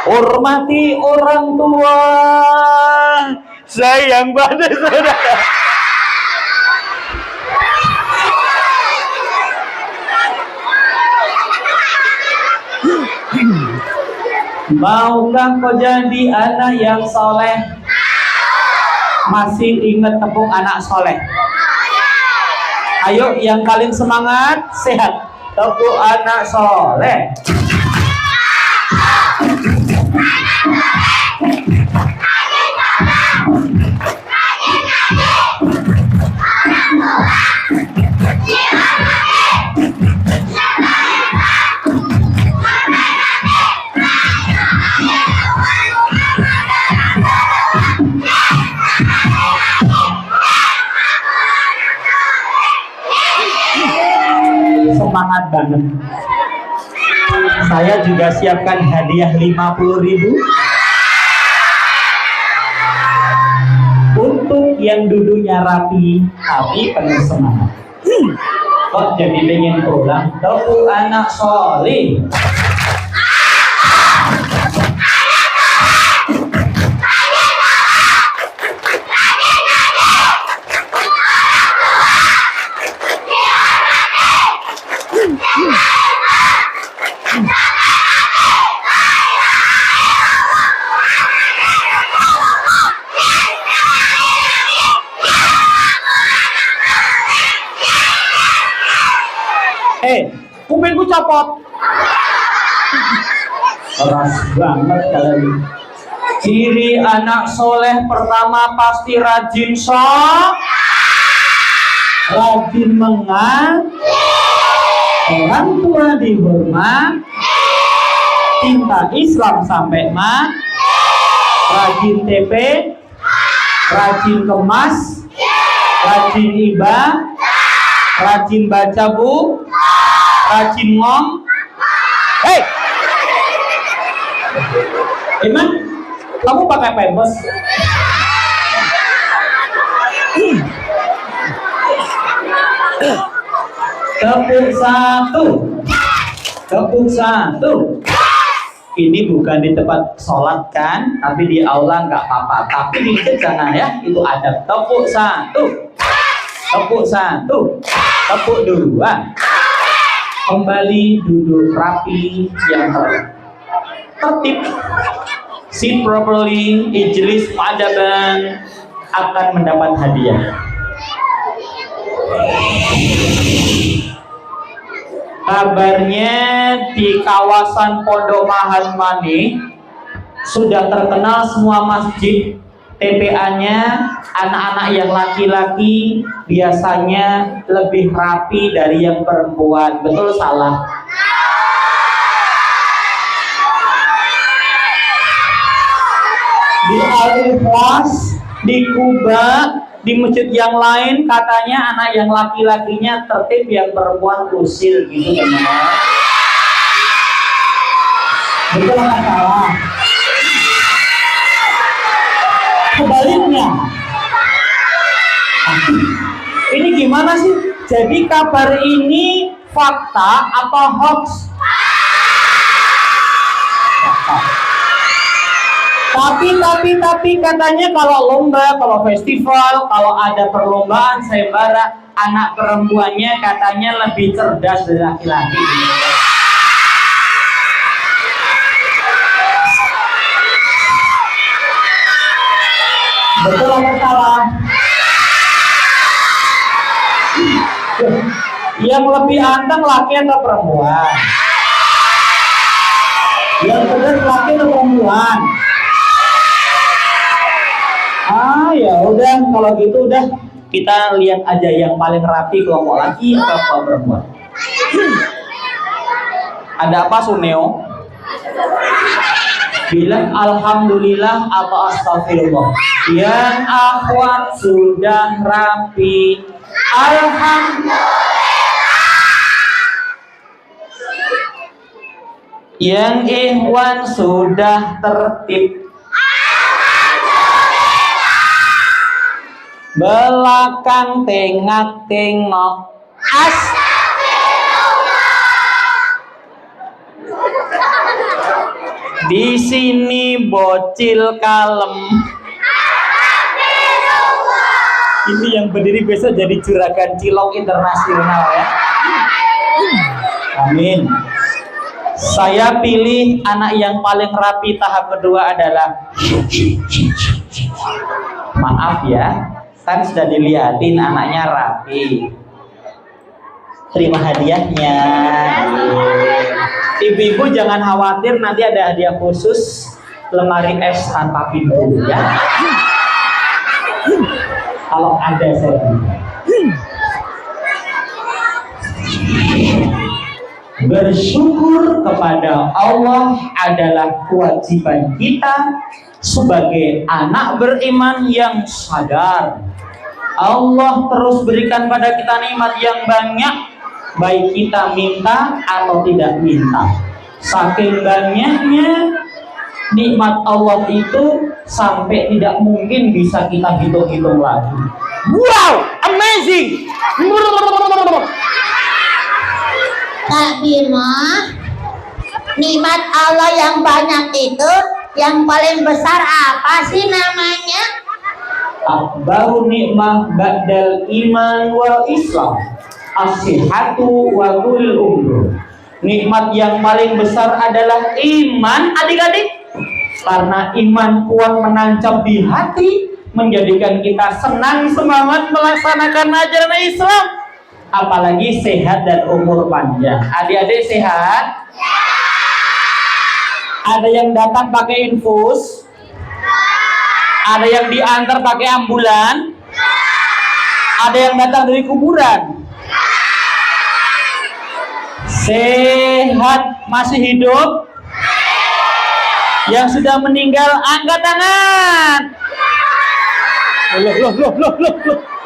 Hormati orang tua, sayang pada saudara. Maukah kau jadi anak yang soleh? Masih ingat tepuk anak soleh? Ayo yang paling semangat, sehat, tepuk anak soleh. Semangat banget. Saya juga siapkan hadiah 50.000 untuk yang duduknya rapi tapi penuh semangat. Kok jadi pengen pulang? Tepuk anak soleh. Kupingku copot. Keras banget kalian. Ciri anak soleh pertama pasti rajin rajin orang tua dihormat, cinta Islam sampai rajin TP, rajin kemas, rajin ibadah, rajin baca buku, rajin ngom. Hei, Iman, kamu pakai pampers? Tepuk satu, tepuk satu. Ini bukan di tempat sholat kan, tapi di aula nggak apa-apa. Tapi di jangan ya, itu ada. Tepuk satu, tepuk satu, tepuk dua. Kembali duduk rapi yang tertib, sit properly, ijlis padaban, akan mendapat hadiah. Kabarnya di kawasan Pondok Mahan Mani sudah terkenal semua masjid TPA-nya anak-anak yang laki-laki biasanya lebih rapi dari yang perempuan. Betul salah? Di Al-Ikhlas, di Kuba, di masjid yang lain katanya anak yang laki-lakinya tertib, yang perempuan usil gitu teman-teman. Betul nggak salah? Sebaliknya, ini gimana sih? Jadi kabar ini fakta apa hoax? Fakta. Tapi katanya kalau lomba, kalau festival, kalau ada perlombaan sayembara, anak perempuannya katanya lebih cerdas dari laki-laki. Betul atau salah? Yang lebih anteng laki atau perempuan? Yang cerdas laki atau perempuan? Ya udah, kalau gitu udah kita lihat aja yang paling rapi kelompok laki atau kelompok perempuan. Ada apa Suneo? Bilang alhamdulillah atau astagfirullah. Yang akhwat sudah rapi, alhamdulillah. Yang ikhwan sudah tertib, belakang tengok-tengok, Di sini bocil kalem. Ini yang berdiri besok jadi juragan cilok internasional ya. Amin. Saya pilih anak yang paling rapi. Tahap kedua adalah maaf ya, kan sudah dilihatin anaknya rapi. Terima hadiahnya. Ibu-ibu jangan khawatir, nanti ada hadiah khusus lemari es tanpa pintu ya. Kalau ada saya. Bersyukur kepada Allah adalah kewajiban kita sebagai anak beriman yang sadar. Allah terus berikan pada kita nikmat yang banyak, baik kita minta atau tidak minta. Saking banyaknya nikmat Allah itu sampai tidak mungkin bisa kita hitung-hitung lagi. Wow, amazing. Kak Bima, nikmat Allah yang banyak itu yang paling besar apa sih namanya? Akbaru nikmah ba'dal iman wal Islam as-sihhatu wa tul umur. Nikmat yang paling besar adalah iman, adik-adik. Karena iman kuat menancap di hati, menjadikan kita senang semangat melaksanakan ajaran Islam. Apalagi sehat dan umur panjang. Adik-adik sehat? Ada yang datang pakai infus? Ada yang diantar pakai ambulan? Ada yang datang dari kuburan? Sehat, masih hidup? Yang sudah meninggal angkat tangan. Loh.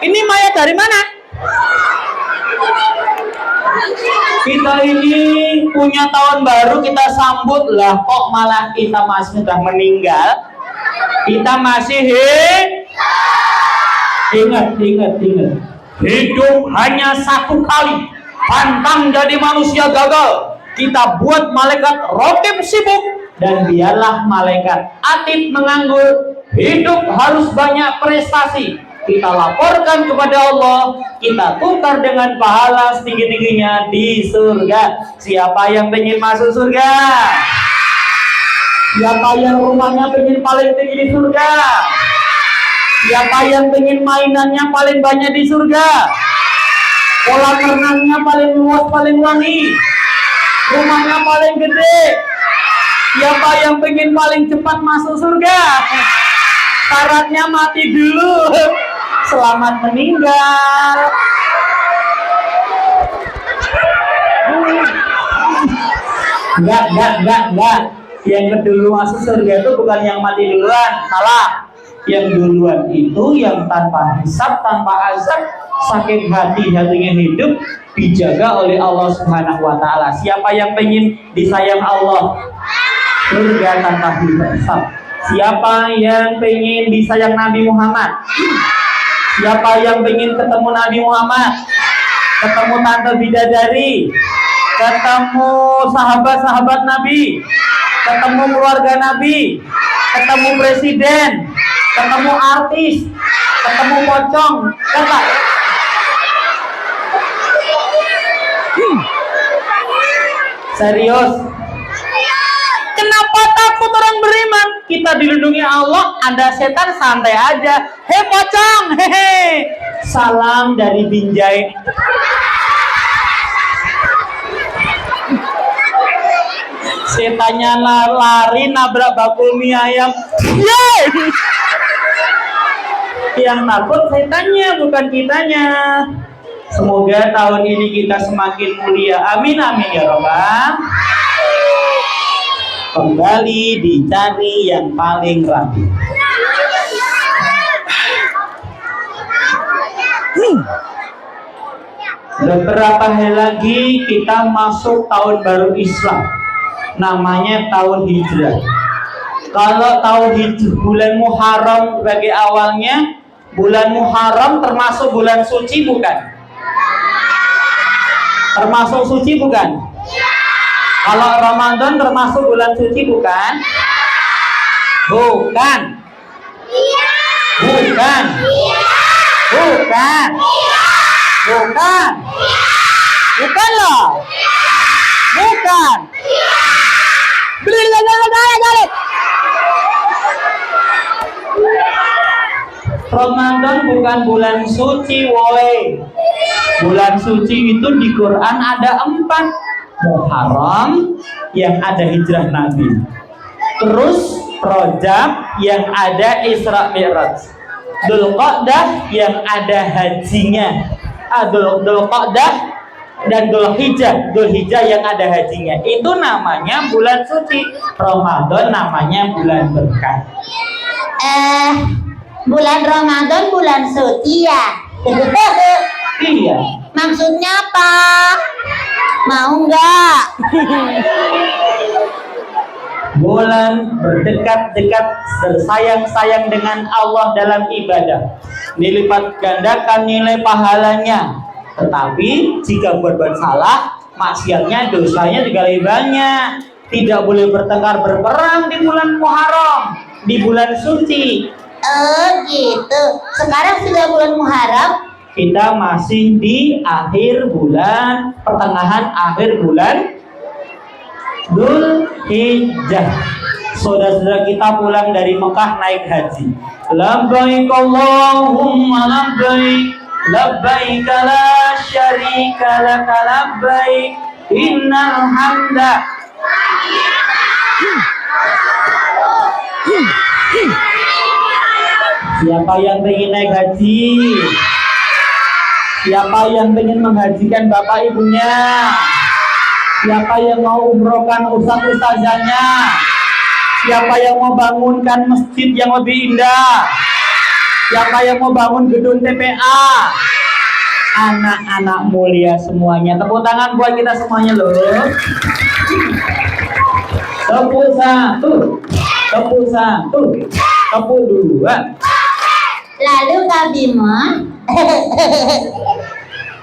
Ini mayat dari mana? Kita ini punya tahun baru kita sambut lah, kok malah kita masih sudah meninggal. Kita masih ingat. Hidup hanya satu kali. Pantang jadi manusia gagal. Kita buat malaikat rotib sibuk, dan biarlah malaikat atid menganggur. Hidup harus banyak prestasi. Kita laporkan kepada Allah, kita tukar dengan pahala setinggi-tingginya di surga. Siapa yang ingin masuk surga? Siapa yang rumahnya ingin paling tinggi di surga? Siapa yang ingin mainannya paling banyak di surga? Kolam renangnya paling luas, paling wangi, rumahnya paling gede. Siapa yang ingin paling cepat masuk surga? Syaratnya mati dulu. Selamat meninggal. Enggak. Yang kedulu masuk surga itu bukan yang mati duluan, salah. Yang duluan itu yang tanpa hisab, tanpa azab, saking hati-hatinya hidup, dijaga oleh Allah Subhanahu wa Ta'ala. Siapa yang pengen disayang Allah? Surga tanpa hisab. Siapa yang pengen disayang Nabi Muhammad? Siapa yang pengen ketemu Nabi Muhammad? Ketemu Tante Bidadari? Ketemu sahabat-sahabat Nabi? Ketemu keluarga Nabi? Ketemu presiden? Ketemu artis? Ketemu pocong? Kata. Serius? Kenapa takut orang beriman? Kita dilindungi Allah, Anda setan santai aja. Hei pocong, hehe. Salam dari Binjai. Setannya lari nabrak bakul mie ayam. Yeay! Yang takut setannya, bukan kitanya. Semoga tahun ini kita semakin mulia. Amin amin ya Rabbal. Kembali dicari yang paling rapi. Beberapa hari lagi kita masuk tahun baru Islam. Namanya tahun Hijrah. Kalau tahun Hijrah, bulan Muharram sebagai awalnya, bulan Muharram termasuk bulan suci bukan? Termasuk suci bukan? Kalau Ramadan termasuk bulan suci bukan? Bukan. Bukan. Bukan. Bukan. Bukan loh. Bukan. Ramadan bukan bulan suci, woi. Bulan suci itu di Quran ada 4. Muharram yang ada hijrah Nabi. Terus Rajab yang ada Isra Mi'raj. Dzulqa'dah yang ada hajinya. Dzulqa'dah dan Dzulhijjah yang ada hajinya. Itu namanya bulan suci. Ramadan namanya bulan berkah. Bulan Ramadan bulan suci ya. Iya. Maksudnya apa? Mau nggak? Bulan berdekat-dekat, bersayang-sayang dengan Allah dalam ibadah, dilipat gandakan nilai pahalanya. Tetapi jika berbuat salah, maksiatnya, dosanya juga lebih banyak. Tidak boleh bertengkar berperang di bulan Muharram, di bulan suci. Gitu. Sekarang sudah bulan Muharram. Kita masih di akhir bulan, pertengahan akhir bulan Dzulhijjah. Saudara-saudara kita pulang dari Mekah naik haji. Labbaik Allahumma labbaik, labbaik la syarika laka labbaik, innal hamda. Siapa yang ingin naik haji? Siapa yang ingin menghajikan bapak ibunya? Siapa yang mau umrohkan ustaz-ustazanya? Siapa yang mau bangunkan masjid yang lebih indah? Siapa yang mau bangun gedung TPA? Anak-anak mulia semuanya. Tepuk tangan buat kita semuanya loh. Tepuk 1, tepuk 1, tepuk 2. Lalu Kak Bima,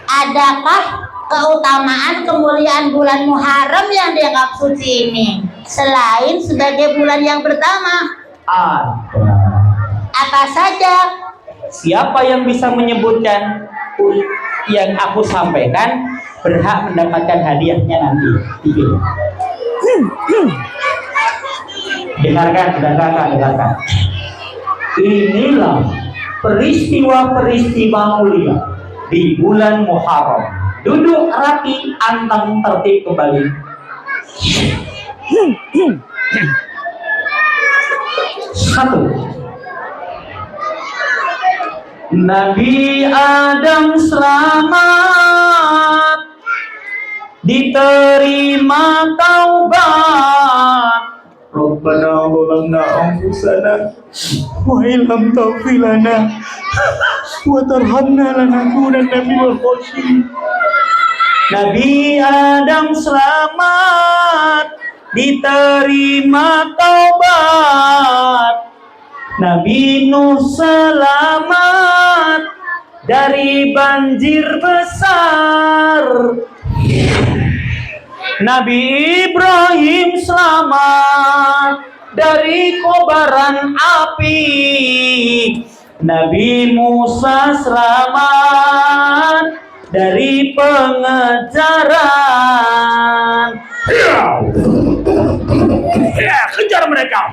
adakah keutamaan kemuliaan bulan Muharram yang dianggap suci ini selain sebagai bulan yang pertama? Ada. Apa saja? Siapa yang bisa menyebutkan yang aku sampaikan berhak mendapatkan hadiahnya nanti. Dengarkan. Inilah peristiwa-peristiwa mulia di bulan Muharram. Duduk rapi, anteng tertib kembali. Satu. Nabi Adam selamat, diterima taubat. Rabbana zalamna anfusana wa illam taghfir lana wa tarhamna lanakunanna minal khasirin. Nabi Adam selamat, diterima taubat. Nabi Nuh selamat dari banjir besar. Nabi Ibrahim selamat dari kobaran api. Nabi Musa selamat dari pengejaran. Ya, kejar mereka.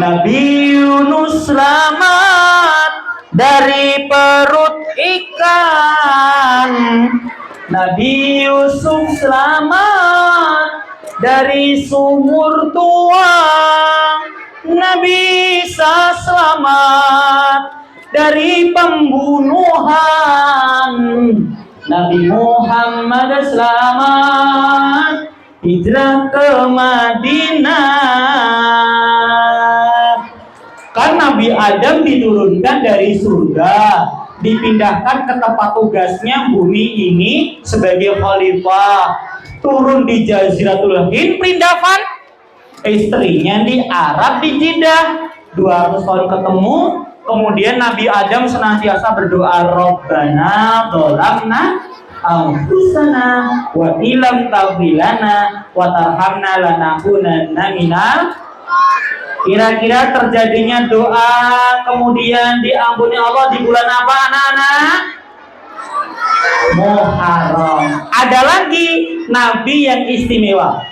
Nabi Yunus selamat dari perut ikan. Nabi Yusuf selamat dari sumur tua. Nabi Isa selamat dari pembunuhan. Nabi Muhammad selamat hijrah ke Madinah. Kan Nabi Adam diturunkan dari surga, dipindahkan ke tempat tugasnya bumi ini sebagai khalifah. Turun di Jaziratul Hind, Prindavan. Istrinya di Arab, di Jeddah. 200 tahun ketemu. Kemudian Nabi Adam senantiasa berdoa, Rabbana dzalamna anfusana wa ilam taghfirlana wa tarhamna lanakunanna minal. Kira-kira terjadinya doa kemudian diampuni Allah di bulan apa anak-anak? Muharram. Ada lagi nabi yang istimewa.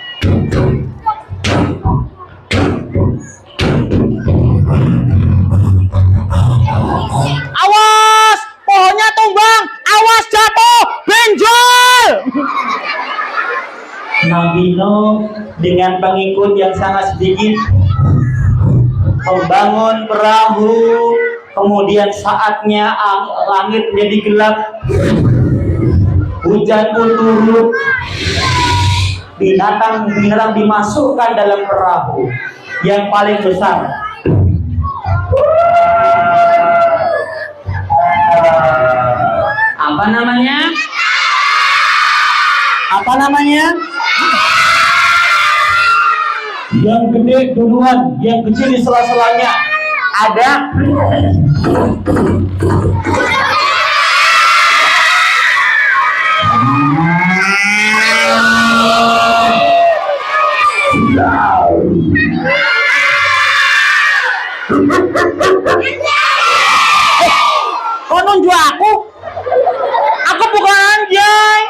Awas, pohonnya tumbang, awas jatuh, benjol. Nabi Nuh dengan pengikut yang sangat sedikit membangun perahu, kemudian saatnya langit menjadi gelap, hujan pun turun, binatang dimasukkan dalam perahu yang paling besar. Apa namanya? Apa namanya? Yang gede duluan, yang kecil di sela-selanya. Ada Kau nunjuk aku? Aku bukan anjay.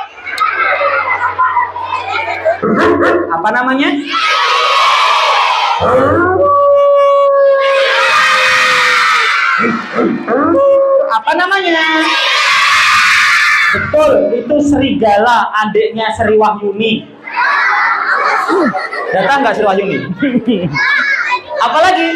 apa namanya? Apa namanya? Betul, itu serigala, adiknya Sri Wahyuni. Datang nggak Sri Wahyuni? Apalagi?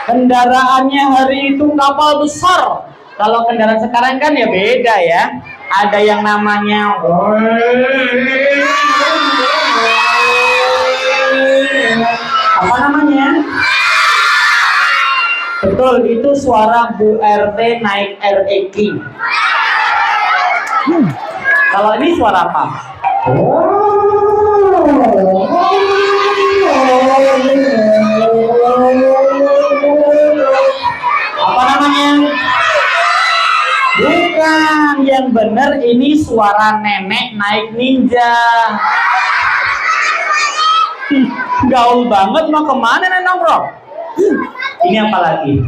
Kendaraannya hari itu kapal besar. Kalau kendaraan sekarang kan ya beda ya. Ada yang namanya apa namanya? Betul, itu suara Bu RT naik REQ. Kalau ini suara apa? Apa namanya? Bukan, yang benar ini suara nenek naik ninja. Gaul banget, mau kemana nenek nongkrong? Ini apa lagi?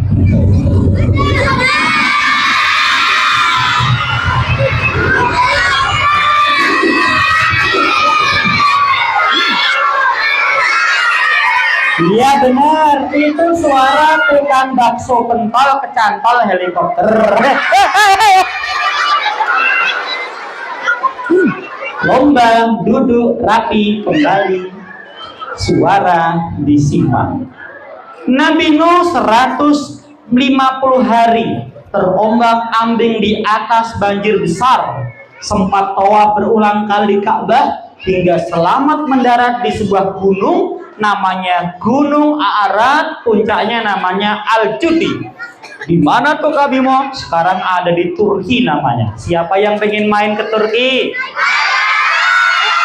Iya benar, itu suara tukang bakso pentol kecantol helikopter. Lomba duduk rapi kembali, suara disimpan. Nabi Nuh 150 hari terombang-ambing di atas banjir besar, sempat tawaf berulang kali di Ka'bah hingga selamat mendarat di sebuah gunung namanya Gunung Ararat, puncaknya namanya Al-Judi. Di mana tuh Kak Bimo? Sekarang ada di Turki namanya. Siapa yang pengen main ke Turki?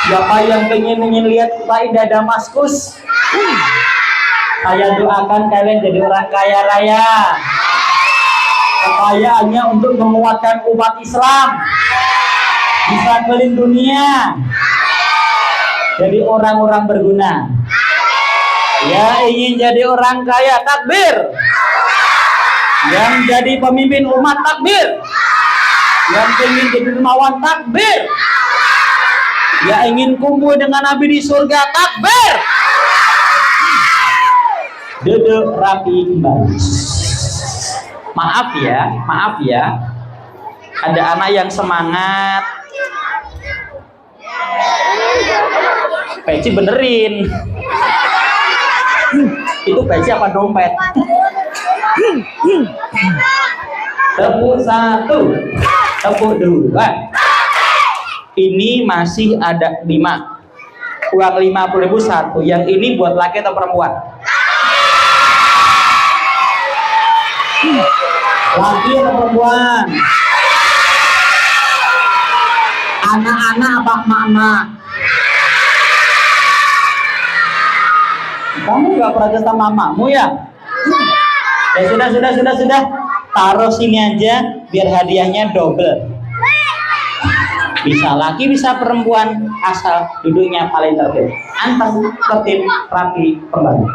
Siapa yang pengen lihat kota indah Damaskus? Saya doakan kalian jadi orang kaya raya. Kekayaannya untuk menguatkan umat Islam, bisa keliling dunia, jadi orang-orang berguna. Ya, ingin jadi orang kaya, takbir. Yang jadi pemimpin umat, takbir. Yang ingin jadi dermawan, takbir. Ya, ingin kumpul dengan Nabi di surga, takbir. Duduk rapi kembali. Maaf ya. Ada anak yang semangat. Peci benerin. Itu peci apa dompet? Tepuk 1, tepuk 2. Ini masih ada 5. Uang 50.000 satu. Yang ini buat laki atau perempuan? Laki atau perempuan? Anak-anak apa emak-emak? Kamu nggak pernah sama mamamu ya? Ya sudah. taruh sini aja biar hadiahnya double. Bisa laki bisa perempuan, asal duduknya paling tertib. Anteng, tertib, rapi, kembali.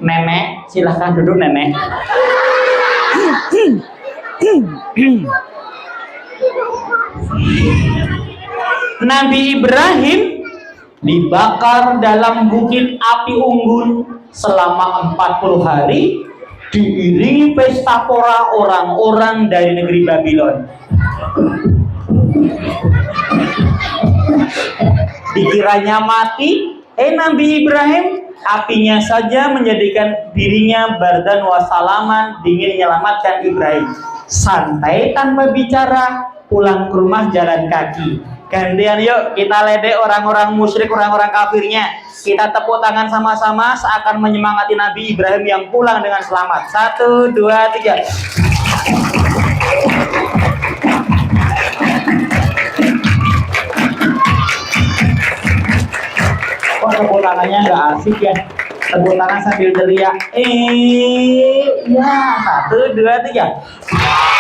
Nenek, silahkan duduk nenek. Nabi Ibrahim dibakar dalam bukit api unggun selama 40 hari, diiringi pesta pora orang-orang dari negeri Babylon. Dikiranya mati, Nabi Ibrahim, apinya saja menjadikan dirinya bardan wasalaman, dingin menyelamatkan Ibrahim. Santai tanpa bicara, pulang ke rumah jalan kaki. Gantian yuk kita ledek orang-orang musyrik, orang-orang kafirnya. Kita tepuk tangan sama-sama seakan menyemangati Nabi Ibrahim yang pulang dengan selamat. 1, 2, 3. Kok tepuk tangannya nggak asik ya? Tepuk tangan sambil teriak. Ya, 1, 2, 3.